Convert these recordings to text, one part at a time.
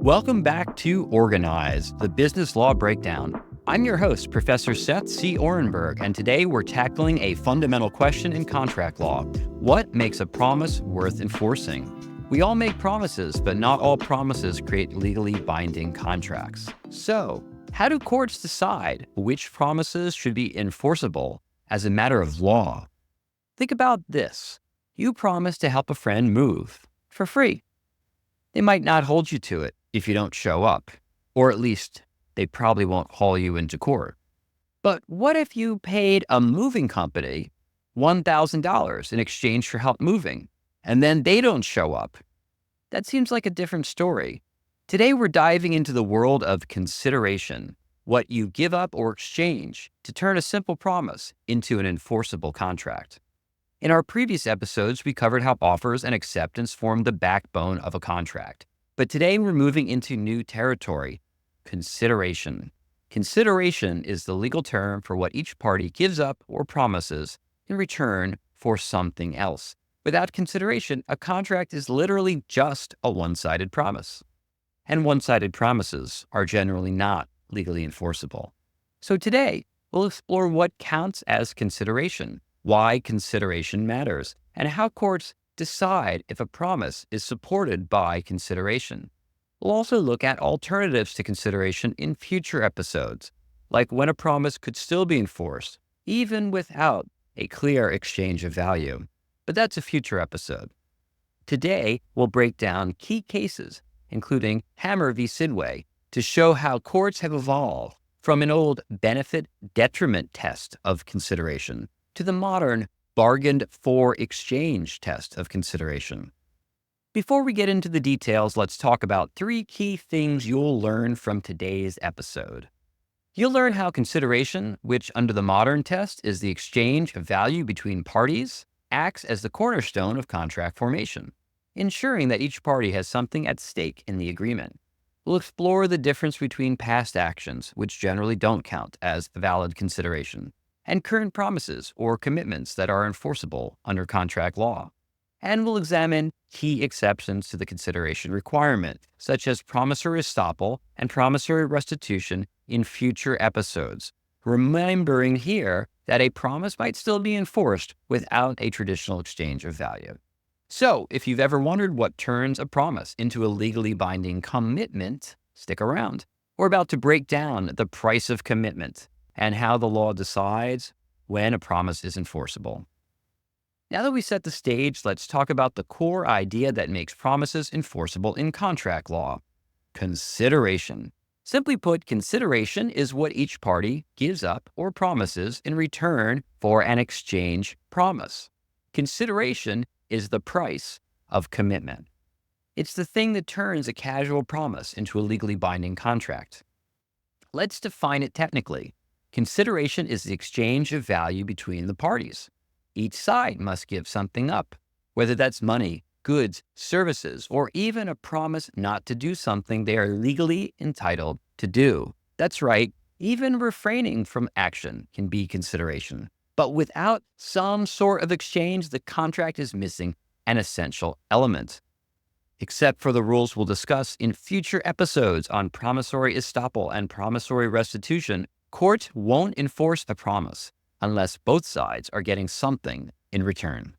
Welcome back to Organize, the business law breakdown. I'm your host, Professor Seth C. Orenberg, and today we're tackling a fundamental question in contract law. What makes a promise worth enforcing? We all make promises, but not all promises create legally binding contracts. So, how do courts decide which promises should be enforceable as a matter of law? Think about this. You promise to help a friend move for free. They might not hold you to it if you don't show up, or at least they probably won't haul you into court. But what if you paid a moving company $1,000 in exchange for help moving, and then they don't show up? That seems like a different story. Today we're diving into the world of consideration, what you give up or exchange to turn a simple promise into an enforceable contract. In our previous episodes, we covered how offers and acceptance form the backbone of a contract. But today we're moving into new territory, consideration. Consideration is the legal term for what each party gives up or promises in return for something else. Without consideration, a contract is literally just a one-sided promise. And one-sided promises are generally not legally enforceable. So today, we'll explore what counts as consideration, why consideration matters, and how courts decide if a promise is supported by consideration. We'll also look at alternatives to consideration in future episodes, like when a promise could still be enforced, even without a clear exchange of value. But that's a future episode. Today, we'll break down key cases, including Hammer v. Sidway, to show how courts have evolved from an old benefit-detriment test of consideration to the modern bargained for exchange test of consideration. Before we get into the details, let's talk about three key things you'll learn from today's episode. You'll learn how consideration, which under the modern test is the exchange of value between parties, acts as the cornerstone of contract formation, ensuring that each party has something at stake in the agreement. We'll explore the difference between past actions, which generally don't count as valid consideration, and current promises or commitments that are enforceable under contract law. And we'll examine key exceptions to the consideration requirement, such as promissory estoppel and promissory restitution in future episodes, remembering here that a promise might still be enforced without a traditional exchange of value. So, if you've ever wondered what turns a promise into a legally binding commitment, stick around. We're about to break down the price of commitment and how the law decides when a promise is enforceable. Now that we set the stage, let's talk about the core idea that makes promises enforceable in contract law: consideration. Simply put, consideration is what each party gives up or promises in return for an exchange promise. Consideration is the price of commitment. It's the thing that turns a casual promise into a legally binding contract. Let's define it technically. Consideration is the exchange of value between the parties. Each side must give something up, whether that's money, goods, services, or even a promise not to do something they are legally entitled to do. That's right, even refraining from action can be consideration. But without some sort of exchange, the contract is missing an essential element. Except for the rules we'll discuss in future episodes on promissory estoppel and promissory restitution, courts won't enforce a promise unless both sides are getting something in return.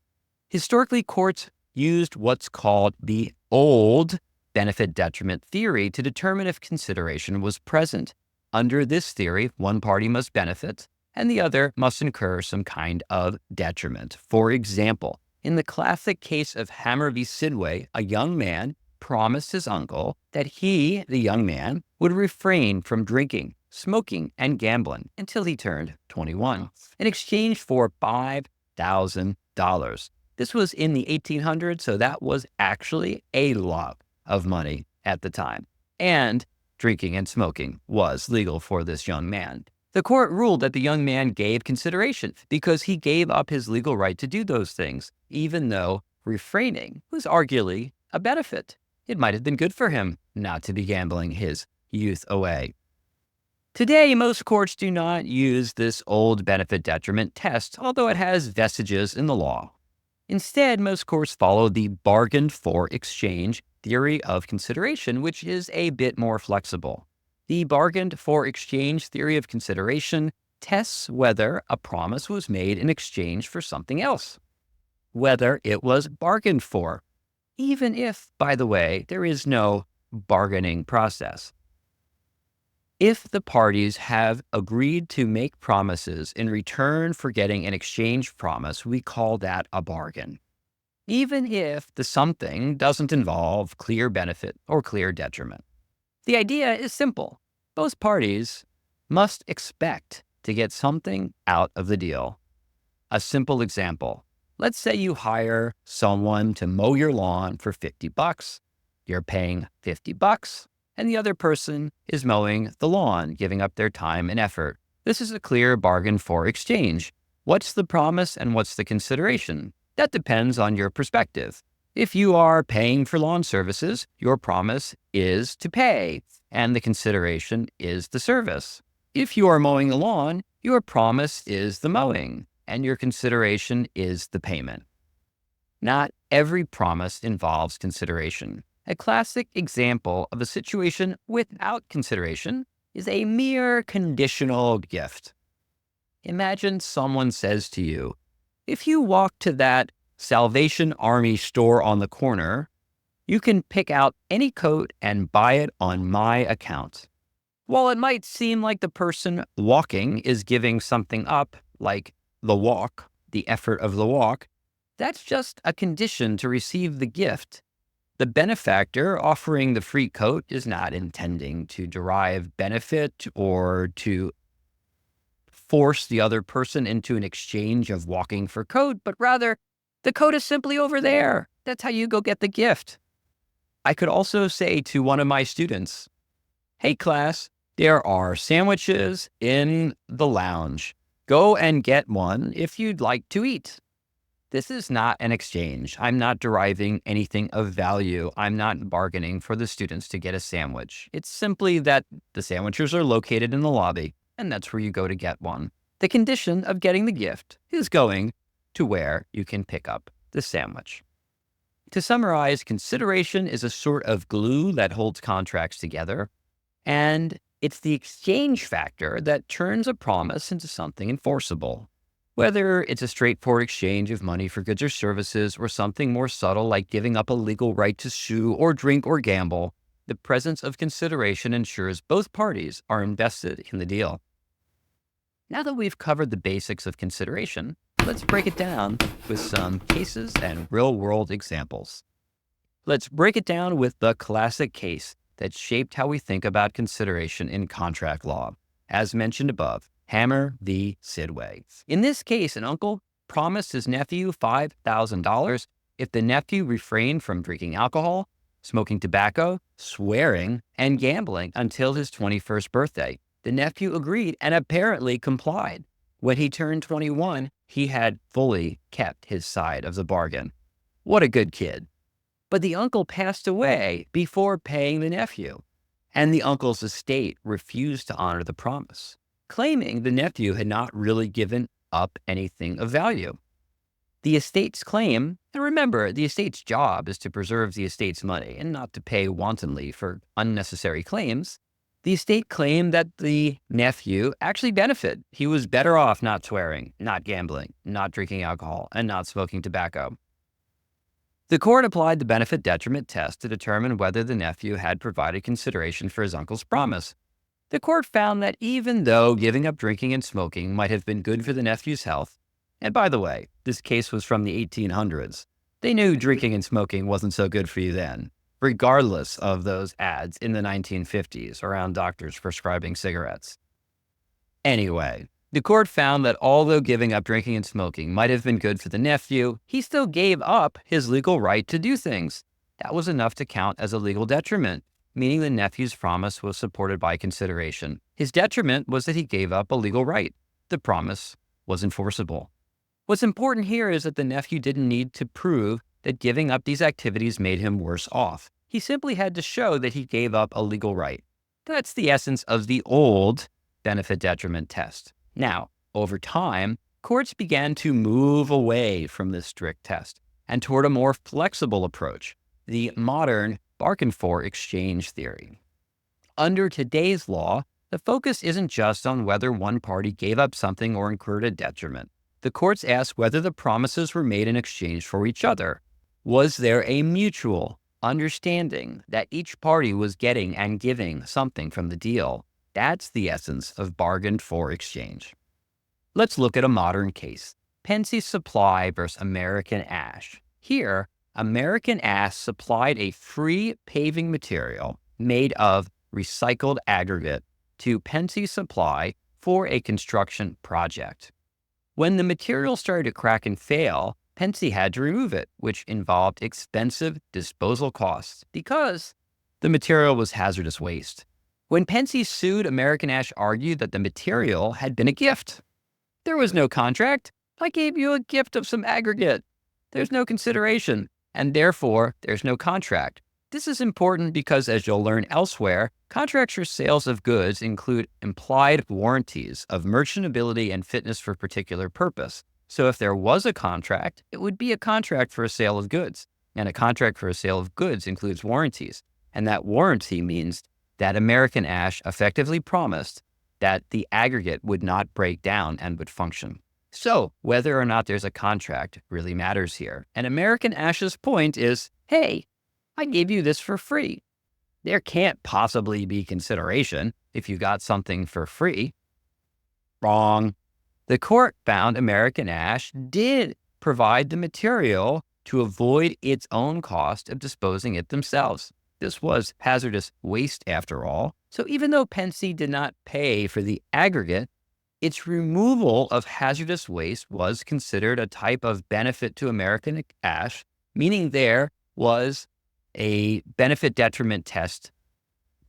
Historically, courts used what's called the old benefit-detriment theory to determine if consideration was present. Under this theory, one party must benefit and the other must incur some kind of detriment. For example, in the classic case of Hammer v. Sidway, a young man promised his uncle that he, the young man, would refrain from drinking, smoking, and gambling until he turned 21 in exchange for $5,000. This was in the 1800s, so that was actually a lot of money at the time. And drinking and smoking was legal for this young man. The court ruled that the young man gave consideration because he gave up his legal right to do those things, even though refraining was arguably a benefit. It might have been good for him not to be gambling his youth away. Today, most courts do not use this old benefit-detriment test, although it has vestiges in the law. Instead, most courts follow the bargained for exchange theory of consideration, which is a bit more flexible. The bargained for exchange theory of consideration tests whether a promise was made in exchange for something else, whether it was bargained for, even if, by the way, there is no bargaining process. If the parties have agreed to make promises in return for getting an exchange promise, we call that a bargain, even if the something doesn't involve clear benefit or clear detriment. The idea is simple. Both parties must expect to get something out of the deal. A simple example. Let's say you hire someone to mow your lawn for $50. You're paying $50, and the other person is mowing the lawn, giving up their time and effort. This is a clear bargain for exchange. What's the promise and what's the consideration? That depends on your perspective. If you are paying for lawn services, your promise is to pay, and the consideration is the service. If you are mowing the lawn, your promise is the mowing, and your consideration is the payment. Not every promise involves consideration. A classic example of a situation without consideration is a mere conditional gift. Imagine someone says to you, if you walk to that Salvation Army store on the corner, you can pick out any coat and buy it on my account. While it might seem like the person walking is giving something up, like the walk, the effort of the walk, that's just a condition to receive the gift. The benefactor offering the free coat is not intending to derive benefit or to force the other person into an exchange of walking for coat, but rather the coat is simply over there. That's how you go get the gift. I could also say to one of my students, hey class, there are sandwiches in the lounge. Go and get one if you'd like to eat. This is not an exchange. I'm not deriving anything of value. I'm not bargaining for the students to get a sandwich. It's simply that the sandwiches are located in the lobby, and that's where you go to get one. The condition of getting the gift is going to where you can pick up the sandwich. To summarize, consideration is a sort of glue that holds contracts together, and it's the exchange factor that turns a promise into something enforceable. Whether it's a straightforward exchange of money for goods or services, or something more subtle like giving up a legal right to sue or drink or gamble, the presence of consideration ensures both parties are invested in the deal. Now that we've covered the basics of consideration, let's break it down with some cases and real-world examples. Let's break it down with the classic case that shaped how we think about consideration in contract law. As mentioned above, Hammer v. Sidway. In this case, an uncle promised his nephew $5,000 if the nephew refrained from drinking alcohol, smoking tobacco, swearing, and gambling until his 21st birthday. The nephew agreed and apparently complied. When he turned 21, he had fully kept his side of the bargain. What a good kid. But the uncle passed away before paying the nephew, and the uncle's estate refused to honor the promise, claiming the nephew had not really given up anything of value. The estate's claim, and remember, the estate's job is to preserve the estate's money and not to pay wantonly for unnecessary claims. The estate claimed that the nephew actually benefited. He was better off not swearing, not gambling, not drinking alcohol, and not smoking tobacco. The court applied the benefit-detriment test to determine whether the nephew had provided consideration for his uncle's promise. The court found that even though giving up drinking and smoking might have been good for the nephew's health, and by the way, this case was from the 1800s, they knew drinking and smoking wasn't so good for you then, regardless of those ads in the 1950s around doctors prescribing cigarettes. Anyway, the court found that although giving up drinking and smoking might have been good for the nephew, he still gave up his legal right to do things. That was enough to count as a legal detriment, meaning the nephew's promise was supported by consideration. His detriment was that he gave up a legal right. The promise was enforceable. What's important here is that the nephew didn't need to prove that giving up these activities made him worse off. He simply had to show that he gave up a legal right. That's the essence of the old benefit-detriment test. Now, over time, courts began to move away from this strict test and toward a more flexible approach, the modern bargain for exchange theory. Under today's law, the focus isn't just on whether one party gave up something or incurred a detriment. The courts ask whether the promises were made in exchange for each other. Was there a mutual understanding that each party was getting and giving something from the deal? That's the essence of bargain for exchange. Let's look at a modern case. Pensy Supply versus American Ash. Here, American Ash supplied a free paving material made of recycled aggregate to Pensy Supply for a construction project. When the material started to crack and fail, Pensy had to remove it, which involved expensive disposal costs because the material was hazardous waste. When Pensy sued, American Ash argued that the material had been a gift. There was no contract. I gave you a gift of some aggregate. There's no consideration, and therefore there's no contract. This is important because, as you'll learn elsewhere, contracts for sales of goods include implied warranties of merchantability and fitness for a particular purpose. So if there was a contract, it would be a contract for a sale of goods. And a contract for a sale of goods includes warranties. And that warranty means that American Ash effectively promised that the aggregate would not break down and would function. So whether or not there's a contract really matters here. And American Ash's point is, hey, I gave you this for free. There can't possibly be consideration if you got something for free. Wrong. The court found American Ash did provide the material to avoid its own cost of disposing it themselves. This was hazardous waste after all. So even though Pensy did not pay for the aggregate, its removal of hazardous waste was considered a type of benefit to American Ash, meaning there was a benefit detriment test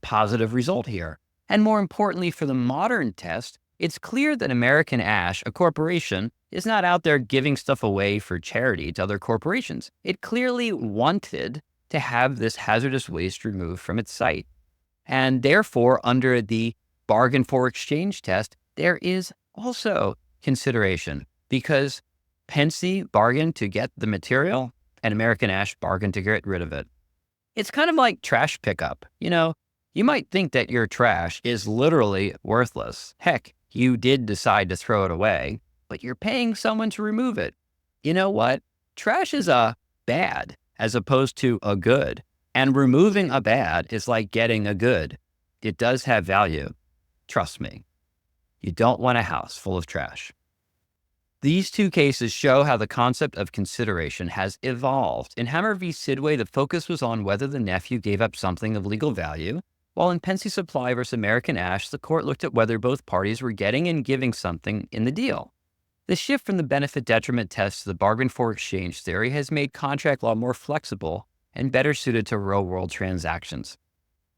positive result here. And more importantly, for the modern test, it's clear that American Ash, a corporation, is not out there giving stuff away for charity to other corporations. It clearly wanted to have this hazardous waste removed from its site. And therefore, under the bargain for exchange test, there is also consideration because Pensy bargained to get the material and American Ash bargained to get rid of it. It's kind of like trash pickup. You might think that your trash is literally worthless. Heck, you did decide to throw it away, but you're paying someone to remove it. You know what? Trash is a bad as opposed to a good. And removing a bad is like getting a good. It does have value. Trust me. You don't want a house full of trash. These two cases show how the concept of consideration has evolved. In Hammer v. Sidway, the focus was on whether the nephew gave up something of legal value, while in Pensy Supply versus American Ash, the court looked at whether both parties were getting and giving something in the deal. The shift from the benefit detriment test to the bargain for exchange theory has made contract law more flexible and better suited to real-world transactions.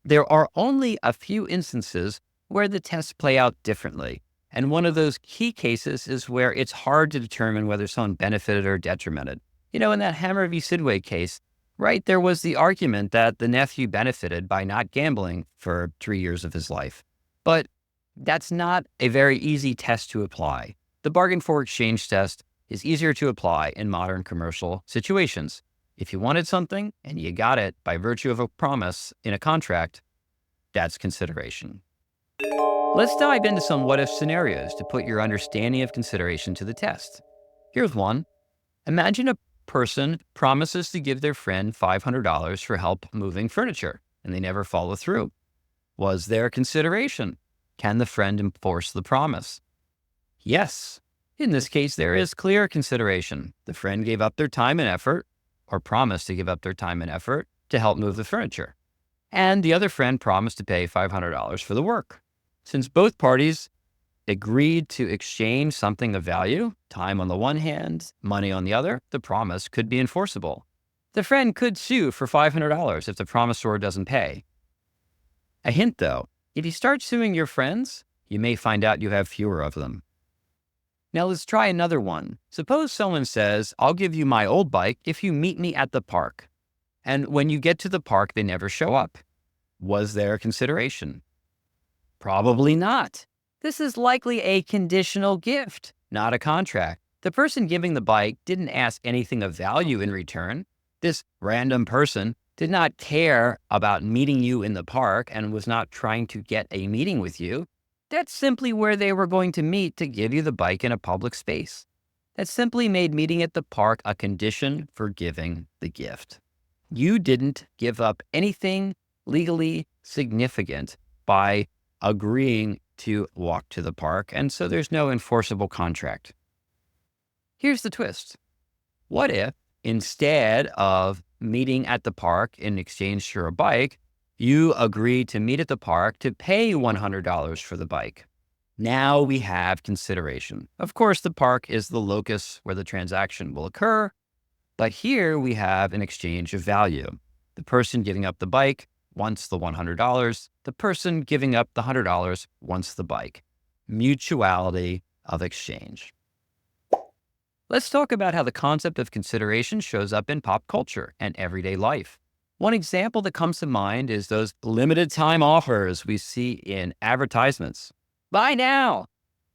There are only a few instances where the tests play out differently. And one of those key cases is where it's hard to determine whether someone benefited or detrimented. In that Hammer v. Sidway case, right, there was the argument that the nephew benefited by not gambling for 3 years of his life. But that's not a very easy test to apply. The bargain for exchange test is easier to apply in modern commercial situations. If you wanted something and you got it by virtue of a promise in a contract, that's consideration. Let's dive into some what-if scenarios to put your understanding of consideration to the test. Here's one. Imagine a person promises to give their friend $500 for help moving furniture, and they never follow through. Was there consideration? Can the friend enforce the promise? Yes. In this case, there is clear consideration. The friend gave up their time and effort, or promised to give up their time and effort, to help move the furniture. And the other friend promised to pay $500 for the work. Since both parties agreed to exchange something of value, time on the one hand, money on the other, the promise could be enforceable. The friend could sue for $500 if the promisor doesn't pay. A hint though, if you start suing your friends, you may find out you have fewer of them. Now let's try another one. Suppose someone says, I'll give you my old bike if you meet me at the park. And when you get to the park, they never show up. Was there consideration? Probably not. This is likely a conditional gift, not a contract. The person giving the bike didn't ask anything of value in return. This random person did not care about meeting you in the park and was not trying to get a meeting with you, that's simply where they were going to meet to give you the bike in a public space. That simply made meeting at the park a condition for giving the gift. You didn't give up anything legally significant by agreeing to walk to the park, and so there's no enforceable contract. Here's the twist. What if, instead of meeting at the park in exchange for a bike, you agree to meet at the park to pay $100 for the bike? Now we have consideration. Of course, the park is the locus where the transaction will occur, but here we have an exchange of value. The person giving up the bike wants the $100. The person giving up the $100 wants the bike. Mutuality of exchange. Let's talk about how the concept of consideration shows up in pop culture and everyday life. One example that comes to mind is those limited time offers we see in advertisements. Buy now.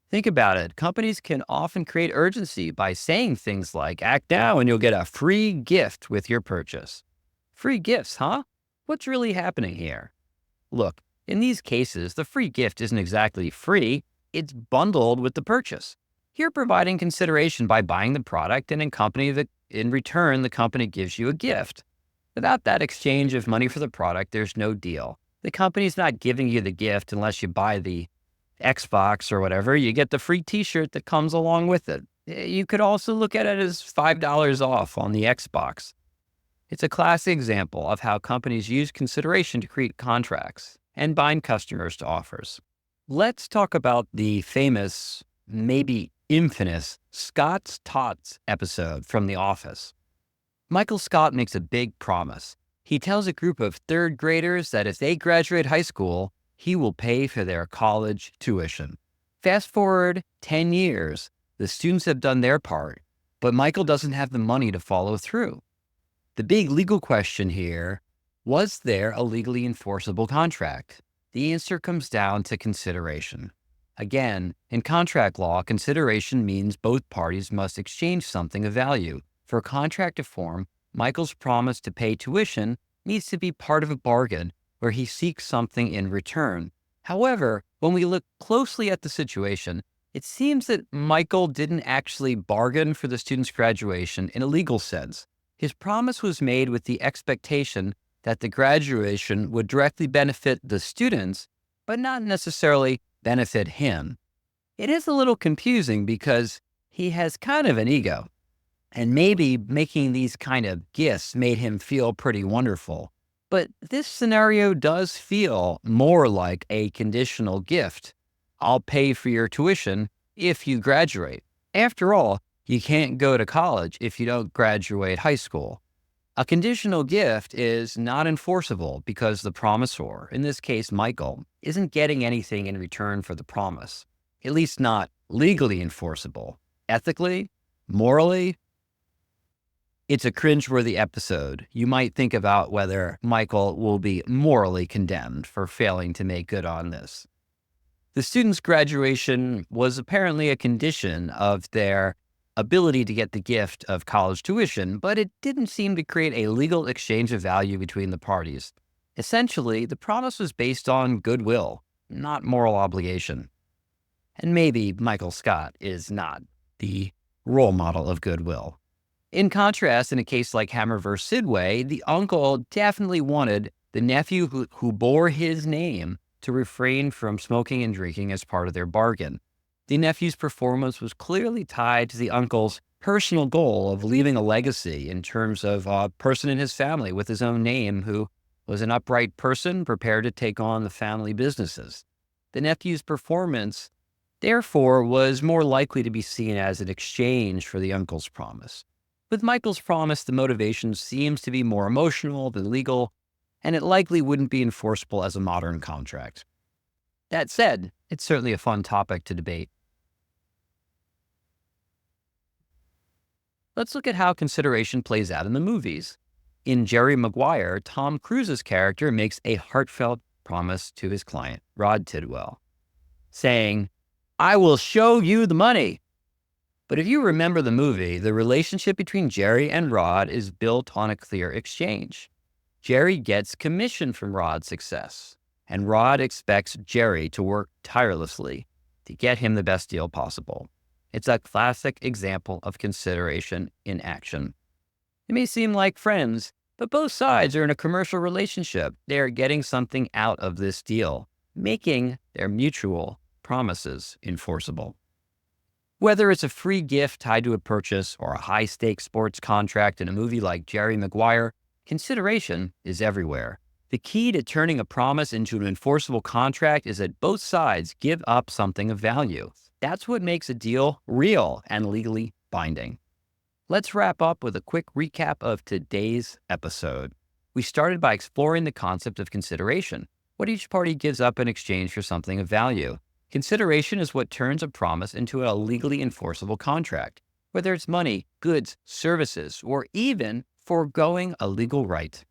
Think about it. Companies can often create urgency by saying things like, act now and you'll get a free gift with your purchase. Free gifts, huh? What's really happening here? Look, in these cases, the free gift isn't exactly free. It's bundled with the purchase. You're providing consideration by buying the product, and in return, the company gives you a gift. Without that exchange of money for the product, there's no deal. The company's not giving you the gift unless you buy the Xbox or whatever. You get the free t-shirt that comes along with it. You could also look at it as $5 off on the Xbox. It's a classic example of how companies use consideration to create contracts and bind customers to offers. Let's talk about the famous, maybe infamous, Scott's Tots episode from The Office. Michael Scott makes a big promise. He tells a group of third graders that if they graduate high school, he will pay for their college tuition. Fast forward 10 years, the students have done their part, but Michael doesn't have the money to follow through. The big legal question here, was there a legally enforceable contract? The answer comes down to consideration. Again, in contract law, consideration means both parties must exchange something of value. For a contract to form, Michael's promise to pay tuition needs to be part of a bargain where he seeks something in return. However, when we look closely at the situation, it seems that Michael didn't actually bargain for the student's graduation in a legal sense. His promise was made with the expectation that the graduation would directly benefit the students, but not necessarily benefit him. It is a little confusing because he has kind of an ego, and maybe making these kind of gifts made him feel pretty wonderful. But this scenario does feel more like a conditional gift. I'll pay for your tuition if you graduate. After all, you can't go to college if you don't graduate high school. A conditional gift is not enforceable because the promisor, in this case Michael, isn't getting anything in return for the promise, at least not legally enforceable. Ethically, morally, it's a cringeworthy episode. You might think about whether Michael will be morally condemned for failing to make good on this. The student's graduation was apparently a condition of their ability to get the gift of college tuition, but it didn't seem to create a legal exchange of value between the parties. Essentially, the promise was based on goodwill, not moral obligation. And maybe Michael Scott is not the role model of goodwill. In contrast, in a case like Hammer vs. Sidway, the uncle definitely wanted the nephew who bore his name to refrain from smoking and drinking as part of their bargain. The nephew's performance was clearly tied to the uncle's personal goal of leaving a legacy in terms of a person in his family with his own name who was an upright person prepared to take on the family businesses. The nephew's performance, therefore, was more likely to be seen as an exchange for the uncle's promise. With Michael's promise, the motivation seems to be more emotional than legal, and it likely wouldn't be enforceable as a modern contract. That said, it's certainly a fun topic to debate. Let's look at how consideration plays out in the movies. In Jerry Maguire, Tom Cruise's character makes a heartfelt promise to his client, Rod Tidwell, saying, "I will show you the money." But if you remember the movie, the relationship between Jerry and Rod is built on a clear exchange. Jerry gets commission from Rod's success, and Rod expects Jerry to work tirelessly to get him the best deal possible. It's a classic example of consideration in action. It may seem like friends, but both sides are in a commercial relationship. They are getting something out of this deal, making their mutual promises enforceable. Whether it's a free gift tied to a purchase or a high-stakes sports contract in a movie like Jerry Maguire, consideration is everywhere. The key to turning a promise into an enforceable contract is that both sides give up something of value. That's what makes a deal real and legally binding. Let's wrap up with a quick recap of today's episode. We started by exploring the concept of consideration, what each party gives up in exchange for something of value. Consideration is what turns a promise into a legally enforceable contract, whether it's money, goods, services, or even foregoing a legal right.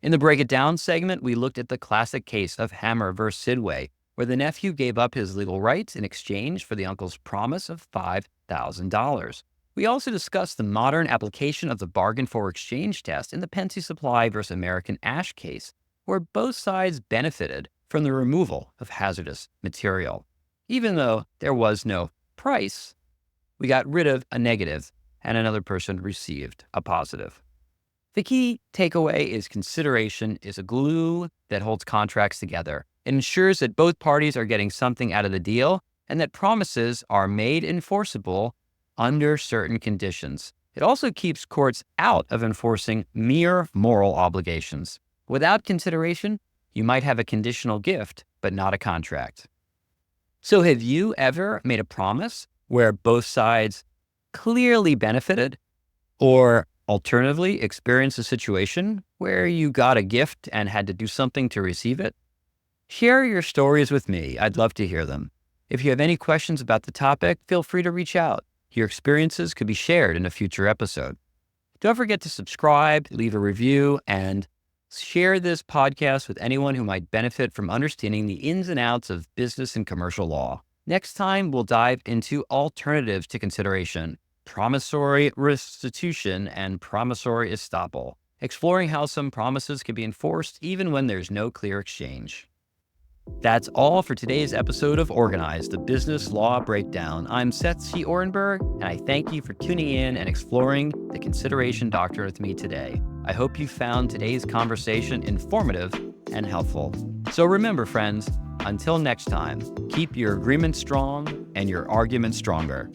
In the Break It Down segment, we looked at the classic case of Hammer versus Sidway, where the nephew gave up his legal rights in exchange for the uncle's promise of $5,000. We also discussed the modern application of the bargain for exchange test in the Pensy Supply versus American Ash case, where both sides benefited from the removal of hazardous material. Even though there was no price, we got rid of a negative and another person received a positive. The key takeaway is consideration is a glue that holds contracts together. It ensures that both parties are getting something out of the deal and that promises are made enforceable under certain conditions. It also keeps courts out of enforcing mere moral obligations. Without consideration, you might have a conditional gift, but not a contract. So have you ever made a promise where both sides clearly benefited, or alternatively experienced a situation where you got a gift and had to do something to receive it? Share your stories with me. I'd love to hear them. If you have any questions about the topic, feel free to reach out. Your experiences could be shared in a future episode. Don't forget to subscribe, leave a review, and share this podcast with anyone who might benefit from understanding the ins and outs of business and commercial law. Next time, we'll dive into alternatives to consideration, promissory restitution, and promissory estoppel, exploring how some promises can be enforced even when there's no clear exchange. That's all for today's episode of Organize, the Business Law Breakdown. I'm Seth C. Orenberg, and I thank you for tuning in and exploring the consideration doctrine with me today. I hope you found today's conversation informative and helpful. So remember, friends, until next time, keep your agreement strong and your argument stronger.